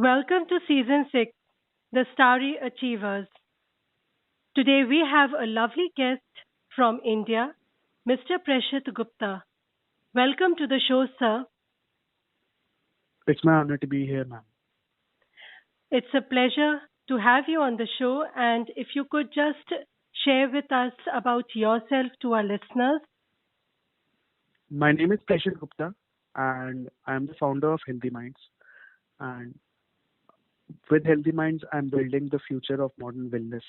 Welcome to Season 6, The Starry Achievers. Today we have a lovely guest from India, Mr. Prashit Gupta. Welcome to the show, sir. It's my honor to be here, ma'am. It's a pleasure to have you on the show, and if you could just share with us about yourself to our listeners. My name is Prashit Gupta, and I am the founder of Healthy Minds. And with Healthy Minds, I'm building the future of modern wellness.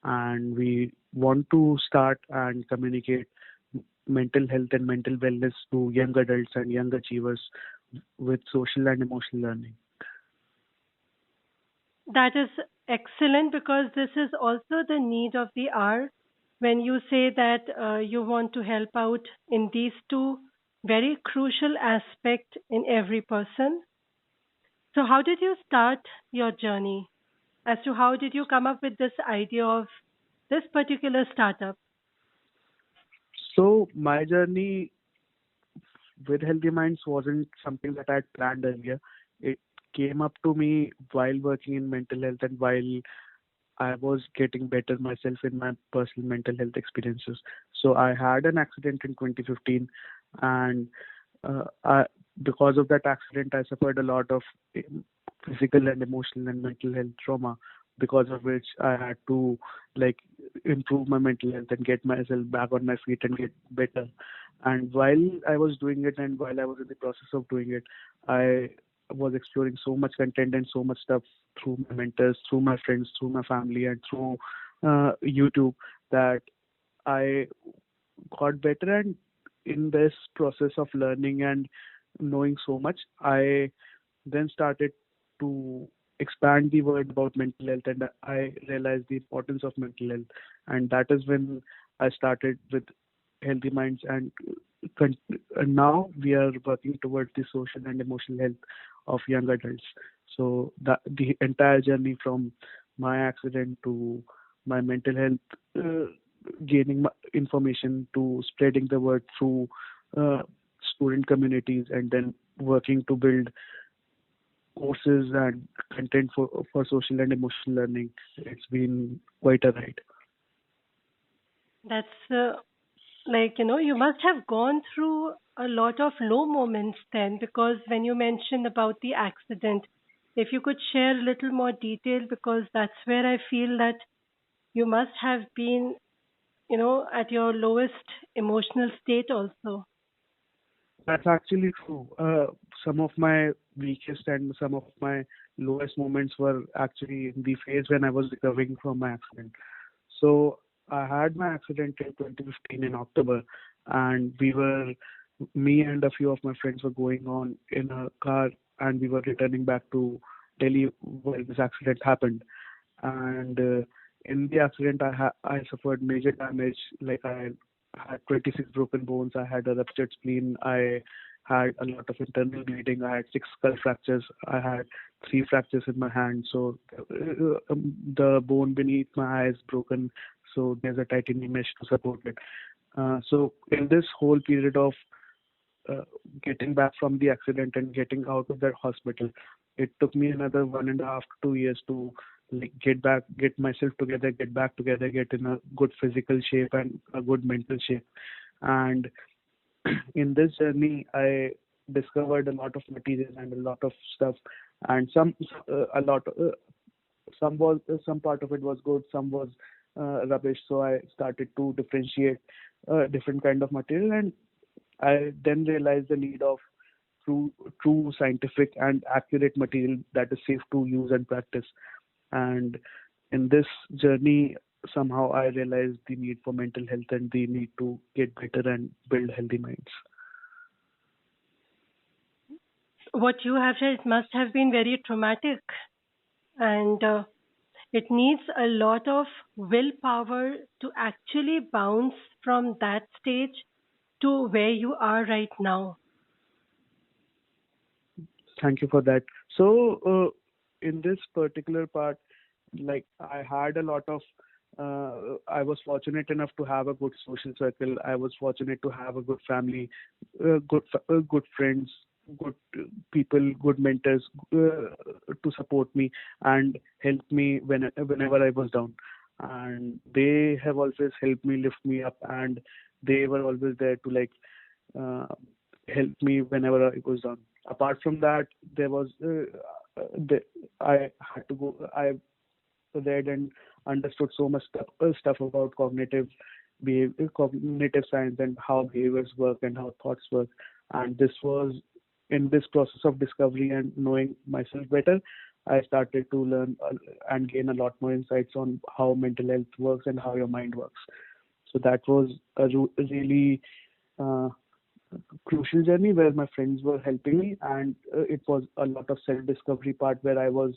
And we want to start and communicate mental health and mental wellness to young adults and young achievers with social and emotional learning. That is excellent because this is also the need of the hour when you say that you want to help out in these two very crucial aspects in every person. So, how did you start your journey? As to how did you come up with this idea of this particular startup? So my journey with Healthy Minds wasn't something that I had planned earlier. It came up to me while working in mental health and while I was getting better myself in my personal mental health experiences. So I had an accident in 2015, and because of that accident, I suffered a lot of physical and emotional and mental health trauma. Because of which I had to like improve my mental health and get myself back on my feet and get better. And while I was doing it, and while I was in the process of doing it, I was exploring so much content and so much stuff through my mentors, through my friends, through my family, and through YouTube that I got better. And in this process of learning and knowing so much, I then started to expand the word about mental health, and I realized the importance of mental health. And that is when I started with Healthy Minds, and now we are working towards the social and emotional health of young adults. So the entire journey from my accident to my mental health, gaining information to spreading the word through uh, student communities, and then working to build courses and content for social and emotional learning. It's been quite a ride. That's you must have gone through a lot of low moments then, because when you mentioned about the accident, if you could share a little more detail, because that's where I feel that you must have been, at your lowest emotional state also. That's actually true. Some of my weakest and some of my lowest moments were actually in the phase when I was recovering from my accident. So I had my accident in 2015 in October, and me and a few of my friends were going on in a car, and we were returning back to Delhi where this accident happened. And in the accident, I suffered major damage. Like I had 26 broken bones. I had a ruptured spleen. I had a lot of internal bleeding. I had six skull fractures. I had three fractures in my hand. So the bone beneath my eye is broken. So there's a titanium mesh to support it. So in this whole period of uh, getting back from the accident and getting out of that hospital, it took me another 1.5 to 2 years to like get myself together, get back together, get in a good physical shape and a good mental shape. And in this journey, I discovered a lot of material and a lot of stuff, and a lot some part of it was good, some was rubbish. So I started to differentiate different kind of material, and I then realized the need of true, true scientific and accurate material that is safe to use and practice. And in this journey, somehow I realized the need for mental health and the need to get better and build healthy minds. What you have said must have been very traumatic, and it needs a lot of willpower to actually bounce from that stage to where you are right now. Thank you for that. So, in this particular part, like I had a lot of, I was fortunate enough to have a good social circle. I was fortunate to have a good family, good friends. good people, good mentors to support me and help me whenever I was down. And they have always helped me lift me up, and they were always there to uh, help me whenever I was down. Apart from that, there was I had to go. I read and understood so much stuff about cognitive science, and how behaviors work and how thoughts work. And this was in this process of discovery and knowing myself better, I started to learn and gain a lot more insights on how mental health works and how your mind works. So that was a really uh, crucial journey where my friends were helping me, and it was a lot of self-discovery part where I was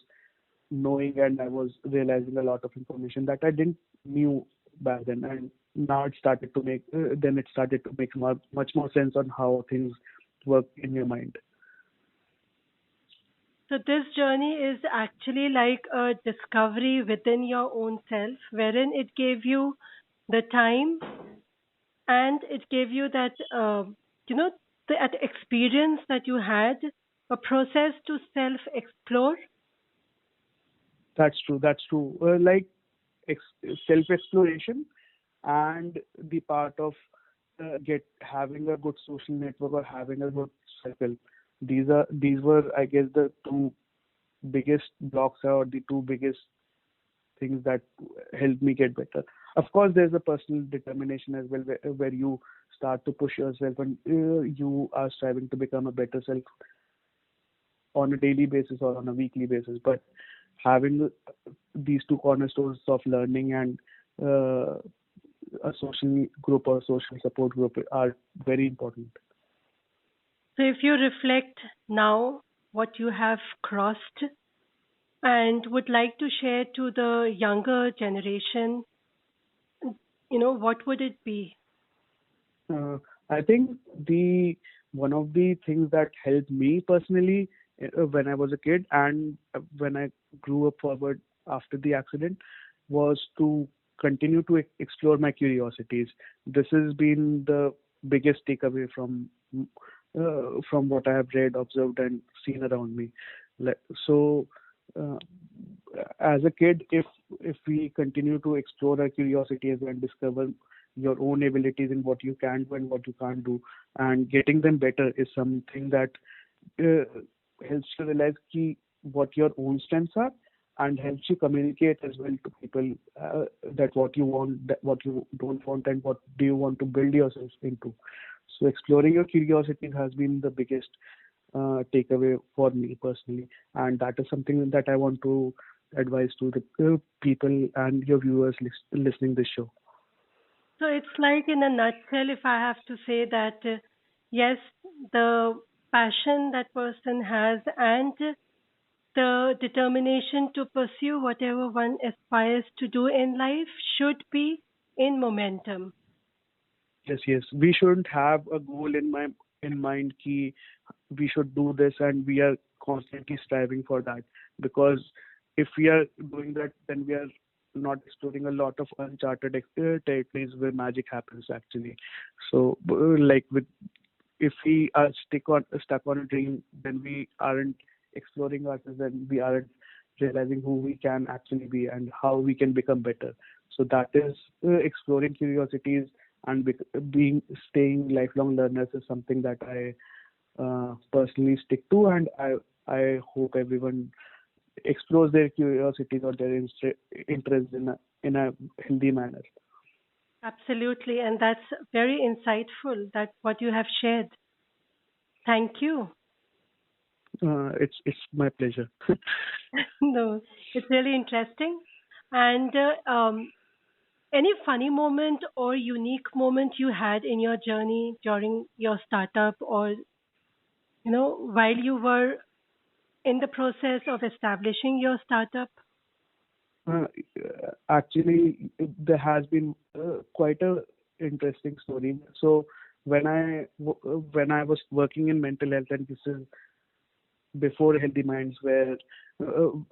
knowing and I was realizing a lot of information that I didn't knew back then. And now it started to make much more sense on how things work in your mind. So this journey is actually like a discovery within your own self, wherein it gave you the time and it gave you that, you know, that experience that you had, a process to self-explore. That's true. That's true. Self-exploration and the part of get having a good social network or having a good circle. These were, I guess, the two biggest blocks or the two biggest things that helped me get better. Of course, there's a personal determination as well, where you start to push yourself and you are striving to become a better self on a daily basis or on a weekly basis. But having these two cornerstones of learning and uh, a social group or social support group are very important. So if you reflect now what you have crossed and would like to share to the younger generation, what would it be? Uh, I think the one of the things that helped me personally when I was a kid and when I grew up forward after the accident was to continue to explore my curiosities. This has been the biggest takeaway from what I have read, observed, and seen around me. Like, so, uh, as a kid, if we continue to explore our curiosities and discover your own abilities in what you can do and what you can't do, and getting them better is something that uh, helps you realize what your own strengths are, and helps you communicate as well to people that what you want, that what you don't want, and what do you want to build yourself into. So exploring your curiosity has been the biggest takeaway for me personally, and that is something that I want to advise to the people and your viewers listening this show. So it's like, in a nutshell, if I have to say that, yes, the passion that person has and the determination to pursue whatever one aspires to do in life should be in momentum. Yes, yes. We shouldn't have a goal in mind key we should do this and we are constantly striving for that, because if we are doing that, then we are not exploring a lot of uncharted territories where magic happens actually. So like with if we are stuck on a dream, then we aren't exploring ourselves, and we aren't realizing who we can actually be and how we can become better. So that is exploring curiosities and being staying lifelong learners is something that I personally stick to, and I hope everyone explores their curiosities or their interest in a healthy manner. Absolutely, and that's very insightful. That what you have shared. Thank you. It's my pleasure. No, it's really interesting. And any funny moment or unique moment you had in your journey during your startup, or while you were in the process of establishing your startup? Uh, Actually, there has been quite a interesting story. So when I was working in mental health, and this is before Healthy Minds, where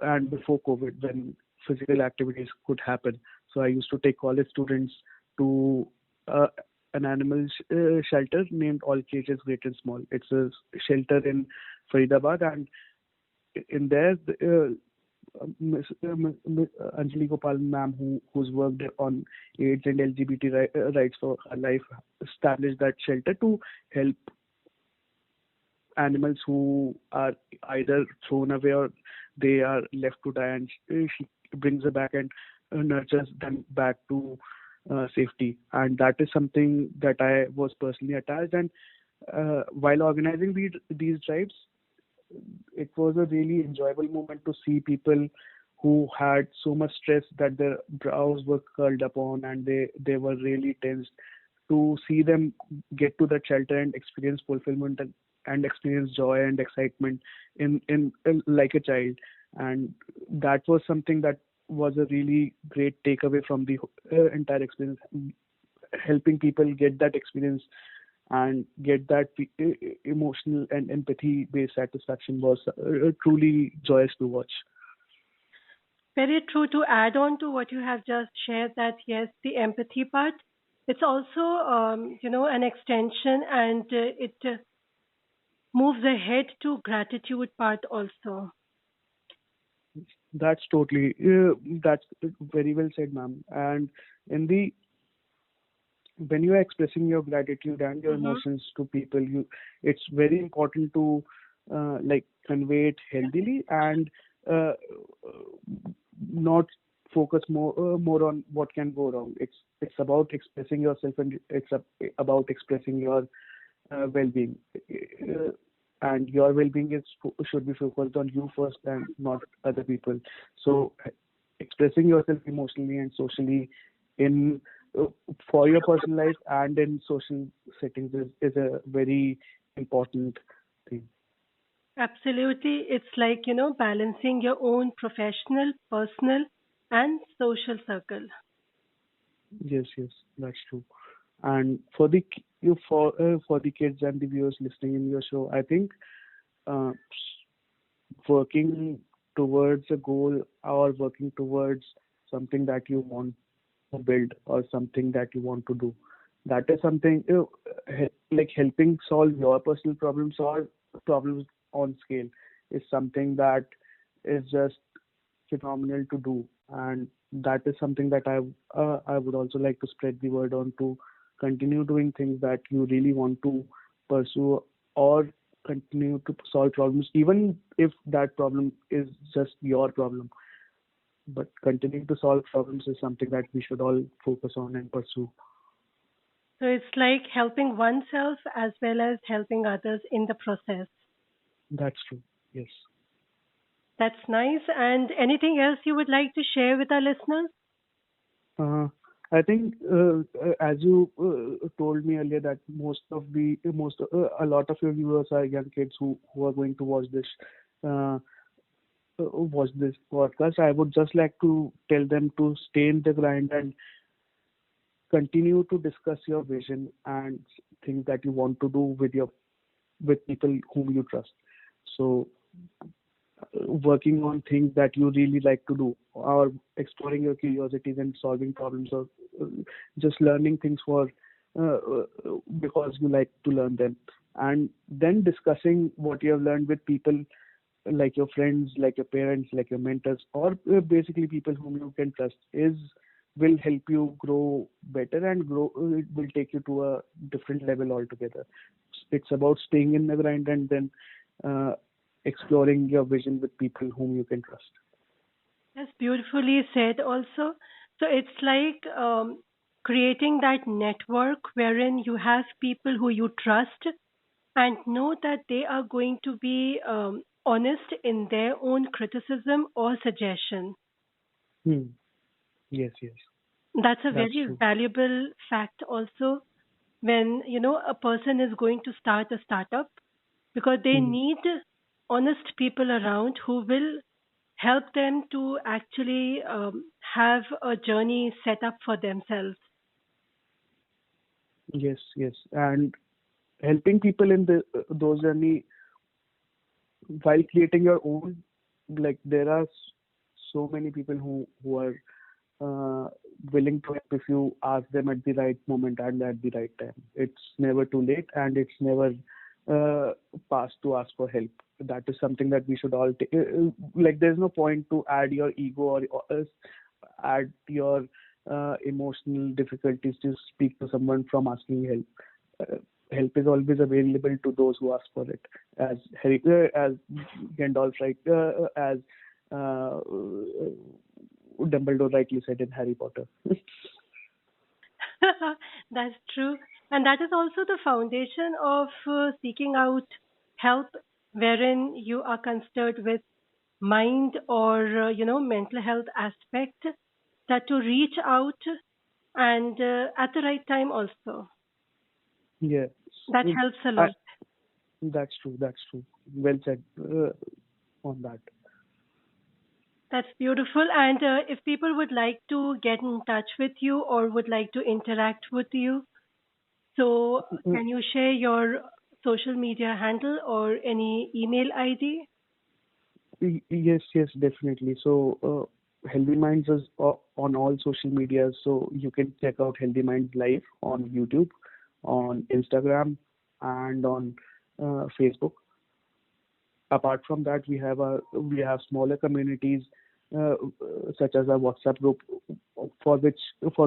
and before COVID, when physical activities could happen. So I used to take college students to uh, an animal shelter named All Cages Great and Small. It's a shelter in Faridabad, and in there, Miss Anjali Gopal ma'am, who's worked on AIDS and LGBT rights for her life, established that shelter to help animals who are either thrown away or they are left to die, and she brings them back and nurtures them back to safety. And that is something that I was personally attached. And while organizing these drives, it was a really enjoyable moment to see people who had so much stress that their brows were curled upon and they were really tensed, to see them get to that shelter and experience fulfillment and experience joy and excitement in like a child. And that was something that was a really great takeaway from the entire experience. Helping people get that experience and get that emotional and empathy based satisfaction was truly joyous to watch. Very true. To add on to what you have just shared, that yes, the empathy part, it's also, an extension, and it moves ahead to gratitude part also. That's totally that's very well said, ma'am. And in the when you are expressing your gratitude and your Mm-hmm. emotions to people, it's very important to like convey it healthily and uh, not focus more on what can go wrong. It's about expressing yourself, and about expressing your well-being. And your well-being should be focused on you first and not other people. So expressing yourself emotionally and socially in uh, for your personal life and in social settings is a very important thing. Absolutely. It's like, balancing your own professional, personal, and social circle. Yes, yes, that's true. And for for the kids and the viewers listening in your show, I think uh, working towards a goal or working towards something that you want to build or something that you want to do, that is something like helping solve your personal problems or problems on scale is something that is just phenomenal to do. And that is something that I would also like to spread the word on, to continue doing things that you really want to pursue, or continue to solve problems even if that problem is just your problem. But continuing to solve problems is something that we should all focus on and pursue. So it's like helping oneself as well as helping others in the process. That's true. Yes. That's nice. And anything else you would like to share with our listeners? Uh, I think as you told me earlier that a lot of your viewers are young kids who are going to uh, watch this podcast. I would just like to tell them to stay in the grind and continue to discuss your vision and things that you want to do with people whom you trust. So working on things that you really like to do, or exploring your curiosities and solving problems, or uh, just learning things for because you like to learn them, and then discussing what you have learned with people like your friends, like your parents, like your mentors, or basically people whom you can trust, is will help you grow better and grow. It will take you to a different level altogether. It's about staying in the grind and then uh, exploring your vision with people whom you can trust. That's beautifully said also. So it's like creating that network wherein you have people who you trust and know that they are going to be honest in their own criticism or suggestion. Hmm. Yes, yes, That's a that's very true. valuable fact also when, a person is going to start a startup, because they Hmm. need honest people around who will help them to actually have a journey set up for themselves. Yes, yes, and helping people in those journey while creating your own. Like there are so many people who are uh, willing to help if you ask them at the right moment and at the right time. It's never too late, and it's never past to ask for help. That is something that we should all take. Like, there's no point to add your ego or add your emotional difficulties to speak to someone from asking help. Help is always available to those who ask for it. As Gandalf, right? As Dumbledore rightly said in Harry Potter. That's true. And that is also the foundation of seeking out help, wherein you are concerned with mind or, mental health aspect, that to reach out and at the right time also. Yes, That Mm, helps a I, lot. that's true. That's true. Well said on that. That's beautiful. And if people would like to get in touch with you or would like to interact with you, so Mm, can you share your social media handle or any email ID? Yes, yes, definitely. So, Healthy Minds is on all social media. So you can check out Healthy Minds live on YouTube, on Instagram, and on Facebook. Apart from that, we have smaller communities, such as a WhatsApp group, for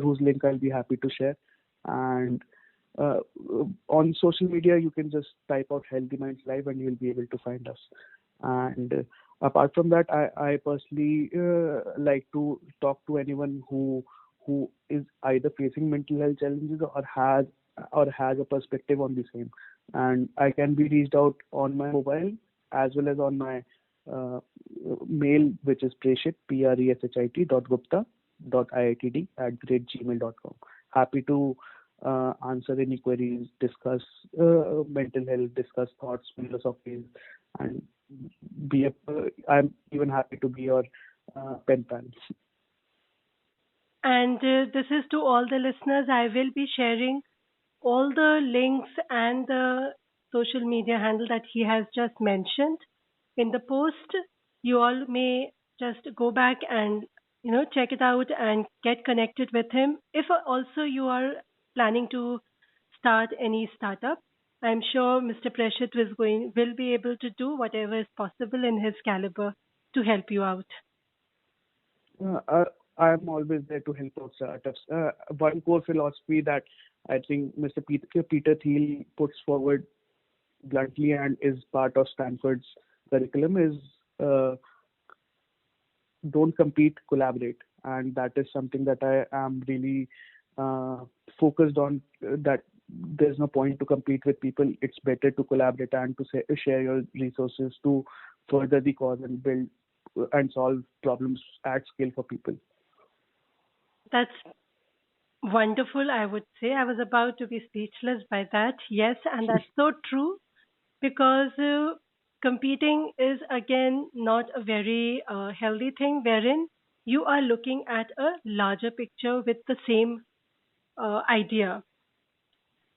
whose link I'll be happy to share. And uh, on social media, you can just type out Healthy Minds Live, and you'll be able to find us. And apart from that, I personally like to talk to anyone who is either facing mental health challenges or has a perspective on the same. And I can be reached out on my mobile as well as on my uh, mail, which is Preshit, Preshit dot Gupta dot iitd @gmail.com. Happy to answer any queries, discuss mental health, discuss thoughts, philosophies, and I'm even happy to be your pen pal. And this is to all the listeners. I will be sharing all the links and the social media handle that he has just mentioned in the post. You all may just go back and check it out and get connected with him. If also you are planning to start any startup, I'm sure Mr. Prashit will be able to do whatever is possible in his caliber to help you out. Uh, uh, I'm always there to help out startups. One core philosophy that I think Mr. Peter Thiel puts forward bluntly and is part of Stanford's curriculum is don't compete, collaborate. And that is something that I am really uh, focused on. That there's no point to compete with people. It's better to collaborate and to share your resources to further the cause and build and solve problems at scale for people. That's wonderful, I would say. I was about to be speechless by that. Yes, and that's so true because competing is again not a very healthy thing, wherein you are looking at a larger picture with the same idea.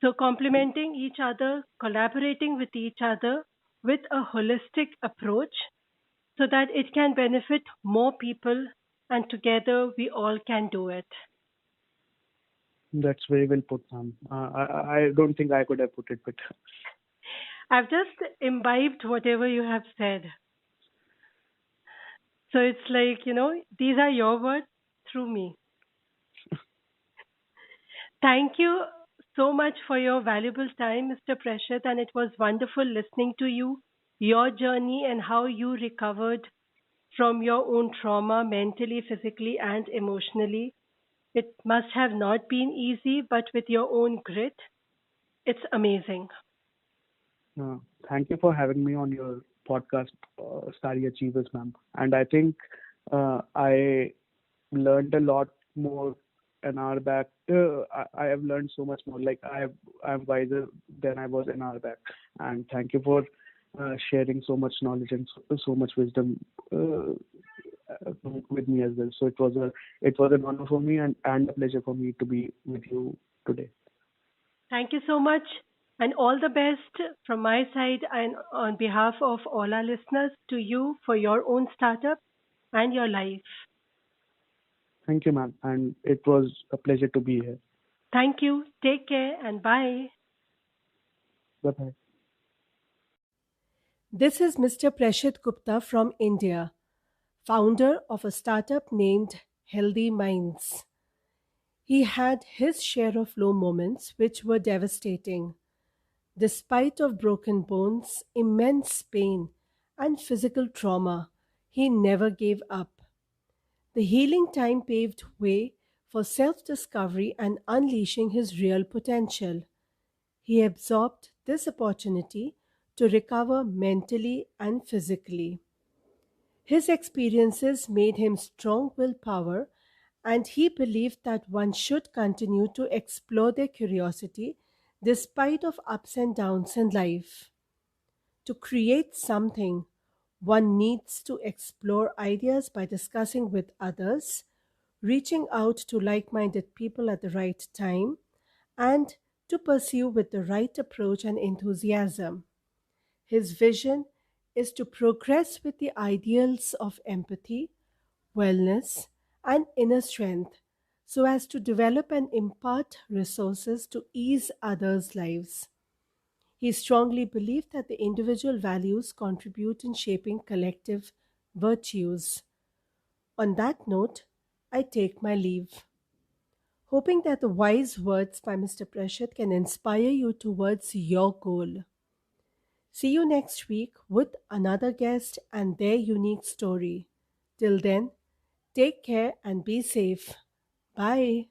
So, complementing each other, collaborating with each other with a holistic approach so that it can benefit more people and together we all can do it. That's very well put, Sam. I don't think I could have put it better. I've just imbibed whatever you have said. So it's like, these are your words through me. Thank you so much for your valuable time, Mr. Prashit, and it was wonderful listening to you, your journey, and how you recovered from your own trauma mentally, physically, and emotionally. It must have not been easy, but with your own grit, it's amazing. Uh, Thank you for having me on your podcast, Starry Achievers, ma'am. And I think I learned a lot more an hour back. I have learned so much more. Like I'm wiser than I was an hour back. And thank you for sharing so much knowledge and so much wisdom with me as well. So it was an honor for me and a pleasure for me to be with you today. Thank you so much, and all the best from my side and on behalf of all our listeners to you for your own startup and your life. Thank you, ma'am. And it was a pleasure to be here. Thank you. Take care and bye. Bye bye. This is Mr. Prashit Gupta from India, founder of a startup named Healthy Minds. He had his share of low moments which were devastating. Despite of broken bones, immense pain, and physical trauma, he never gave up. The healing time paved way for self-discovery and unleashing his real potential. He absorbed this opportunity to recover mentally and physically. His experiences made him strong willpower, and he believed that one should continue to explore their curiosity despite of ups and downs in life. To create something, one needs to explore ideas by discussing with others, reaching out to like minded people at the right time, and to pursue with the right approach and enthusiasm. His vision is to progress with the ideals of empathy, wellness, and inner strength so as to develop and impart resources to ease others' lives. He strongly believed that the individual values contribute in shaping collective virtues. On that note, I take my leave, hoping that the wise words by Mr. Prashad can inspire you towards your goal. See you next week with another guest and their unique story. Till then, take care and be safe. Bye.